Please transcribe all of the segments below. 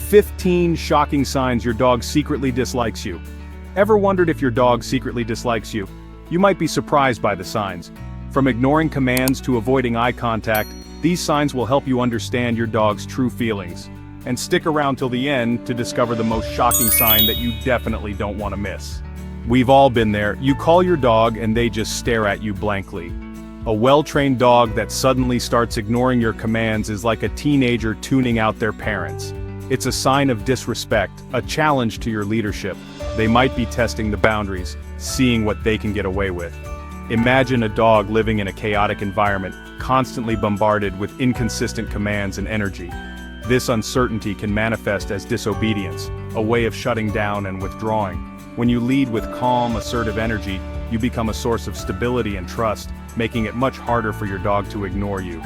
15 shocking signs your dog secretly dislikes you. Ever wondered if your dog secretly dislikes you? You might be surprised by the signs. From ignoring commands to avoiding eye contact, these signs will help you understand your dog's true feelings. And stick around till the end to discover the most shocking sign that you definitely don't want to miss. We've all been there. You call your dog and they just stare at you blankly. A well-trained dog that suddenly starts ignoring your commands is like a teenager tuning out their parents. It's a sign of disrespect, a challenge to your leadership. They might be testing the boundaries, seeing what they can get away with. Imagine a dog living in a chaotic environment, constantly bombarded with inconsistent commands and energy. This uncertainty can manifest as disobedience, a way of shutting down and withdrawing. When you lead with calm, assertive energy, you become a source of stability and trust, making it much harder for your dog to ignore you.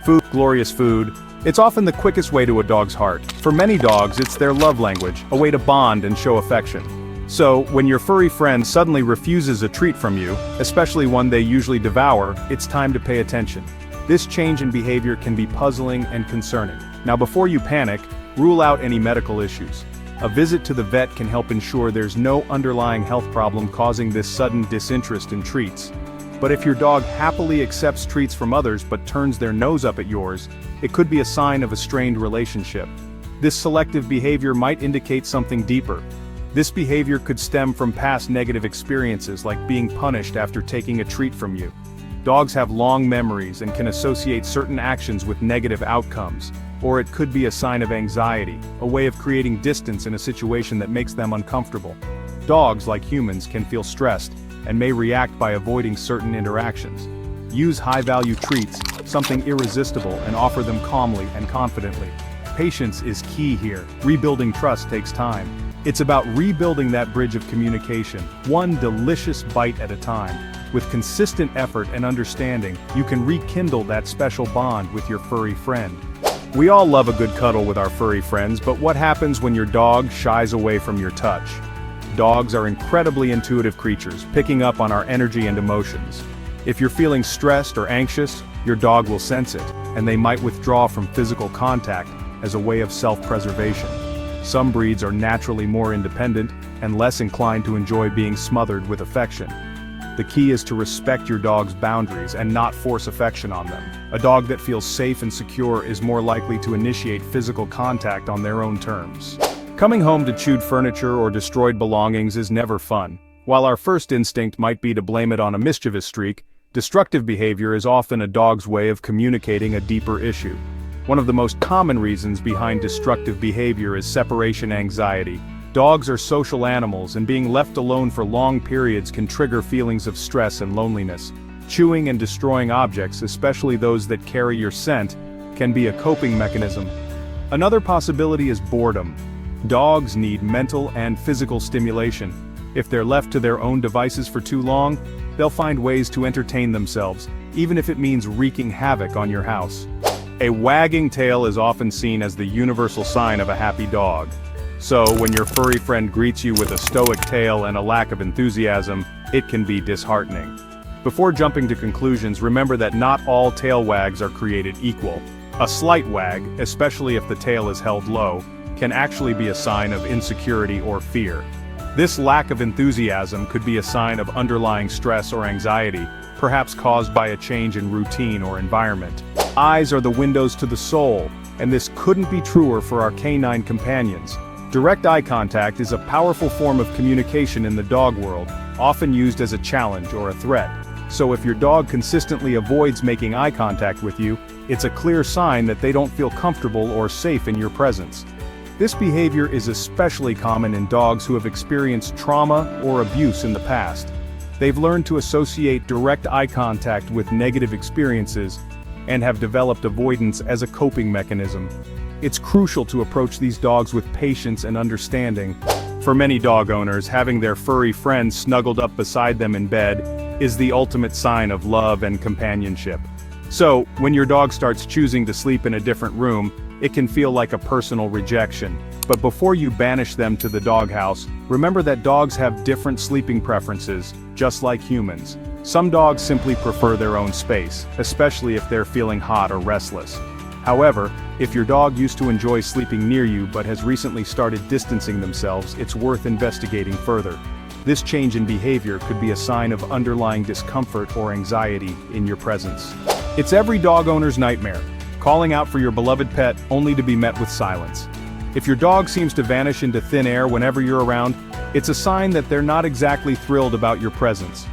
Food, glorious food. It's often the quickest way to a dog's heart. For many dogs, it's their love language, a way to bond and show affection. So, when your furry friend suddenly refuses a treat from you, especially one they usually devour, it's time to pay attention. This change in behavior can be puzzling and concerning. Now, before you panic, rule out any medical issues. A visit to the vet can help ensure there's no underlying health problem causing this sudden disinterest in treats. But if your dog happily accepts treats from others but turns their nose up at yours, it could be a sign of a strained relationship. This selective behavior might indicate something deeper. This behavior could stem from past negative experiences like being punished after taking a treat from you. Dogs have long memories and can associate certain actions with negative outcomes. Or it could be a sign of anxiety, a way of creating distance in a situation that makes them uncomfortable. Dogs, like humans, can feel stressed and may react by avoiding certain interactions. Use high-value treats, something irresistible, and offer them calmly and confidently. Patience is key here. Rebuilding trust takes time. It's about rebuilding that bridge of communication, one delicious bite at a time. With consistent effort and understanding, you can rekindle that special bond with your furry friend. We all love a good cuddle with our furry friends, but what happens when your dog shies away from your touch? Dogs are incredibly intuitive creatures, picking up on our energy and emotions. If you're feeling stressed or anxious, your dog will sense it, and they might withdraw from physical contact as a way of self-preservation. Some breeds are naturally more independent and less inclined to enjoy being smothered with affection. The key is to respect your dog's boundaries and not force affection on them. A dog that feels safe and secure is more likely to initiate physical contact on their own terms. Coming home to chewed furniture or destroyed belongings is never fun. While our first instinct might be to blame it on a mischievous streak, destructive behavior is often a dog's way of communicating a deeper issue. One of the most common reasons behind destructive behavior is separation anxiety. Dogs are social animals, and being left alone for long periods can trigger feelings of stress and loneliness. Chewing and destroying objects, especially those that carry your scent, can be a coping mechanism. Another possibility is boredom. Dogs need mental and physical stimulation. If they're left to their own devices for too long, they'll find ways to entertain themselves, even if it means wreaking havoc on your house. A wagging tail is often seen as the universal sign of a happy dog. So, when your furry friend greets you with a stoic tail and a lack of enthusiasm, it can be disheartening. Before jumping to conclusions, remember that not all tail wags are created equal. A slight wag, especially if the tail is held low, can actually be a sign of insecurity or fear. This lack of enthusiasm could be a sign of underlying stress or anxiety, perhaps caused by a change in routine or environment. Eyes are the windows to the soul, and this couldn't be truer for our canine companions. Direct eye contact is a powerful form of communication in the dog world, often used as a challenge or a threat. So if your dog consistently avoids making eye contact with you, it's a clear sign that they don't feel comfortable or safe in your presence. This behavior is especially common in dogs who have experienced trauma or abuse in the past. They've learned to associate direct eye contact with negative experiences and have developed avoidance as a coping mechanism. It's crucial to approach these dogs with patience and understanding. For many dog owners, having their furry friend snuggled up beside them in bed is the ultimate sign of love and companionship. So, when your dog starts choosing to sleep in a different room, it can feel like a personal rejection. But before you banish them to the doghouse, remember that dogs have different sleeping preferences, just like humans. Some dogs simply prefer their own space, especially if they're feeling hot or restless. However, If your dog used to enjoy sleeping near you but has recently started distancing themselves, it's worth investigating further. This change in behavior could be a sign of underlying discomfort or anxiety in your presence. It's every dog owner's nightmare, calling out for your beloved pet only to be met with silence. If your dog seems to vanish into thin air whenever you're around, it's a sign that they're not exactly thrilled about your presence.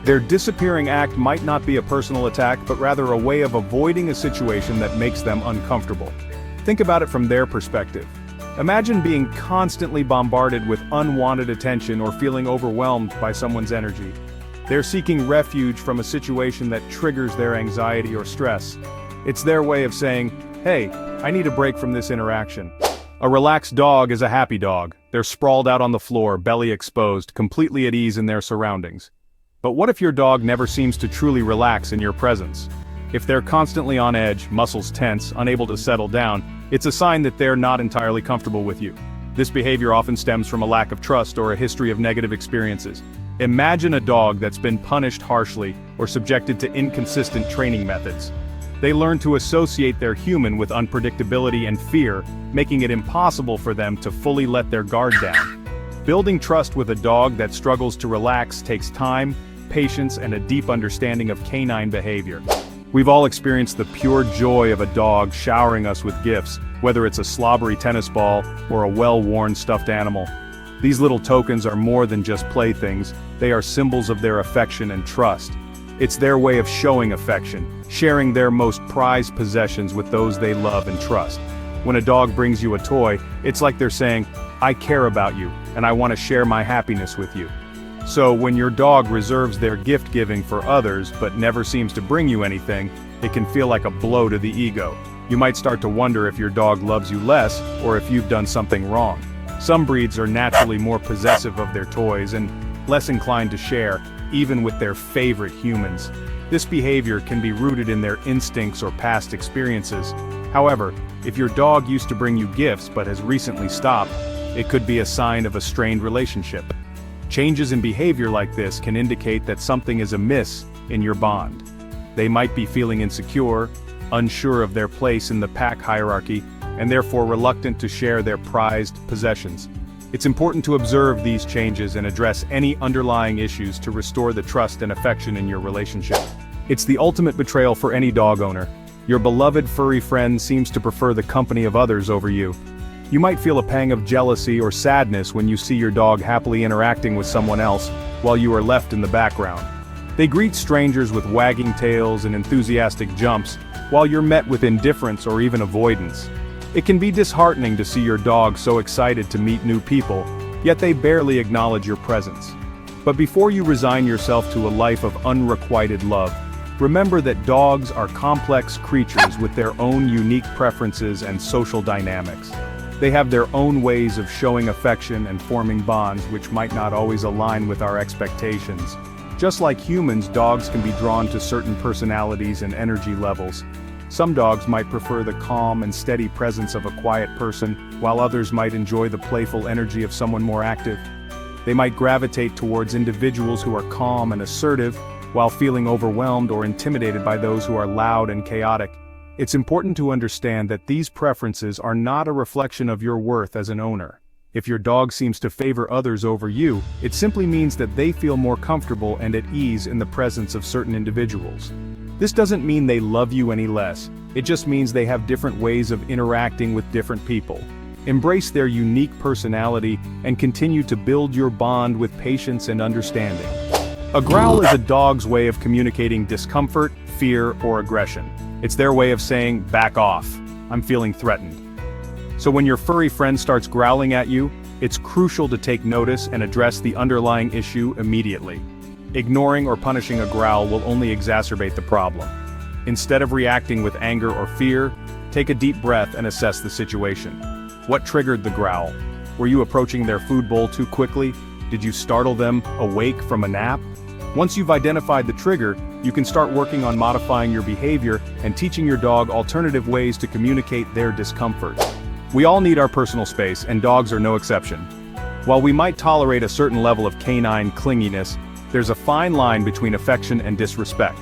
Their disappearing act might not be a personal attack, but rather a way of avoiding a situation that makes them uncomfortable. Think about it from their perspective. Imagine being constantly bombarded with unwanted attention or feeling overwhelmed by someone's energy. They're seeking refuge from a situation that triggers their anxiety or stress. It's their way of saying, "Hey, I need a break from this interaction." A relaxed dog is a happy dog. They're sprawled out on the floor, belly exposed, completely at ease in their surroundings. But what if your dog never seems to truly relax in your presence? If they're constantly on edge, muscles tense, unable to settle down, it's a sign that they're not entirely comfortable with you. This behavior often stems from a lack of trust or a history of negative experiences. Imagine a dog that's been punished harshly or subjected to inconsistent training methods. They learn to associate their human with unpredictability and fear, making it impossible for them to fully let their guard down. Building trust with a dog that struggles to relax takes time, patience, and a deep understanding of canine behavior. We've all experienced the pure joy of a dog showering us with gifts, whether it's a slobbery tennis ball or a well-worn stuffed animal. These little tokens are more than just playthings, they are symbols of their affection and trust. It's their way of showing affection, sharing their most prized possessions with those they love and trust. When a dog brings you a toy, it's like they're saying, "I care about you, and I want to share my happiness with you." So when your dog reserves their gift-giving for others but never seems to bring you anything, it can feel like a blow to the ego. You might start to wonder if your dog loves you less or if you've done something wrong. Some breeds are naturally more possessive of their toys and less inclined to share, even with their favorite humans. This behavior can be rooted in their instincts or past experiences. However, if your dog used to bring you gifts but has recently stopped, it could be a sign of a strained relationship. Changes in behavior like this can indicate that something is amiss in your bond. They might be feeling insecure, unsure of their place in the pack hierarchy, and therefore reluctant to share their prized possessions. It's important to observe these changes and address any underlying issues to restore the trust and affection in your relationship. It's the ultimate betrayal for any dog owner. Your beloved furry friend seems to prefer the company of others over you. You might feel a pang of jealousy or sadness when you see your dog happily interacting with someone else, while you are left in the background. They greet strangers with wagging tails and enthusiastic jumps, while you're met with indifference or even avoidance. It can be disheartening to see your dog so excited to meet new people, yet they barely acknowledge your presence. But before you resign yourself to a life of unrequited love, remember that dogs are complex creatures with their own unique preferences and social dynamics. They have their own ways of showing affection and forming bonds which might not always align with our expectations. Just like humans, dogs can be drawn to certain personalities and energy levels. Some dogs might prefer the calm and steady presence of a quiet person, while others might enjoy the playful energy of someone more active. They might gravitate towards individuals who are calm and assertive, while feeling overwhelmed or intimidated by those who are loud and chaotic. It's important to understand that these preferences are not a reflection of your worth as an owner. If your dog seems to favor others over you, it simply means that they feel more comfortable and at ease in the presence of certain individuals. This doesn't mean they love you any less, it just means they have different ways of interacting with different people. Embrace their unique personality and continue to build your bond with patience and understanding. A growl is a dog's way of communicating discomfort, fear, or aggression. It's their way of saying, "Back off, I'm feeling threatened." So when your furry friend starts growling at you, it's crucial to take notice and address the underlying issue immediately. Ignoring or punishing a growl will only exacerbate the problem. Instead of reacting with anger or fear, take a deep breath and assess the situation. What triggered the growl? Were you approaching their food bowl too quickly? Did you startle them awake from a nap? Once you've identified the trigger, you can start working on modifying your behavior and teaching your dog alternative ways to communicate their discomfort. We all need our personal space, and dogs are no exception. While we might tolerate a certain level of canine clinginess, there's a fine line between affection and disrespect.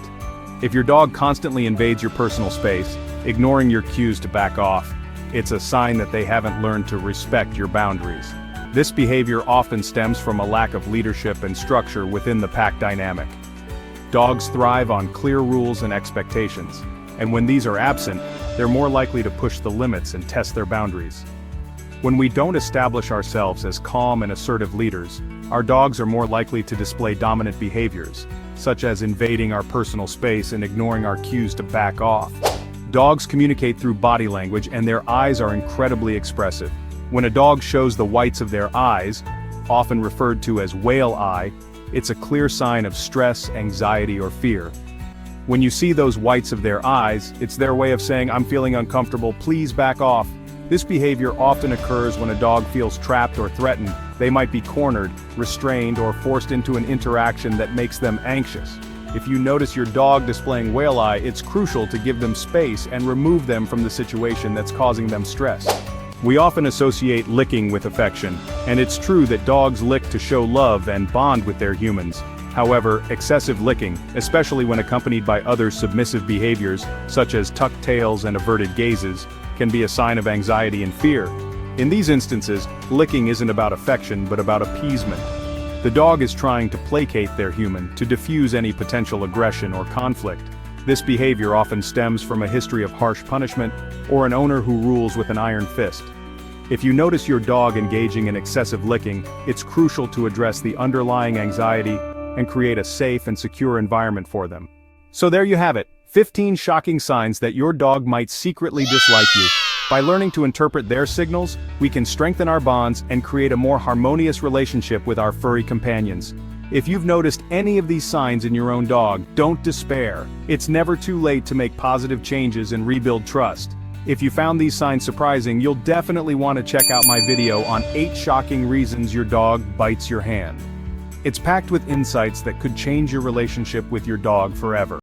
If your dog constantly invades your personal space, ignoring your cues to back off. It's a sign that they haven't learned to respect your boundaries. This behavior often stems from a lack of leadership and structure within the pack dynamic. Dogs thrive on clear rules and expectations, and when these are absent, they're more likely to push the limits and test their boundaries. When we don't establish ourselves as calm and assertive leaders, our dogs are more likely to display dominant behaviors, such as invading our personal space and ignoring our cues to back off. Dogs communicate through body language, and their eyes are incredibly expressive. When a dog shows the whites of their eyes, often referred to as whale eye, it's a clear sign of stress, anxiety, or fear. When you see those whites of their eyes, it's their way of saying, "I'm feeling uncomfortable, please back off." This behavior often occurs when a dog feels trapped or threatened. They might be cornered, restrained, or forced into an interaction that makes them anxious. If you notice your dog displaying whale eye, it's crucial to give them space and remove them from the situation that's causing them stress. We often associate licking with affection, and it's true that dogs lick to show love and bond with their humans. However, excessive licking, especially when accompanied by other submissive behaviors, such as tucked tails and averted gazes, can be a sign of anxiety and fear. In these instances, licking isn't about affection but about appeasement. The dog is trying to placate their human, to diffuse any potential aggression or conflict. This behavior often stems from a history of harsh punishment, or an owner who rules with an iron fist. If you notice your dog engaging in excessive licking, it's crucial to address the underlying anxiety and create a safe and secure environment for them. So there you have it, 15 shocking signs that your dog might secretly dislike you. By learning to interpret their signals, we can strengthen our bonds and create a more harmonious relationship with our furry companions. If you've noticed any of these signs in your own dog, don't despair. It's never too late to make positive changes and rebuild trust. If you found these signs surprising, you'll definitely want to check out my video on 8 shocking reasons your dog bites your hand. It's packed with insights that could change your relationship with your dog forever.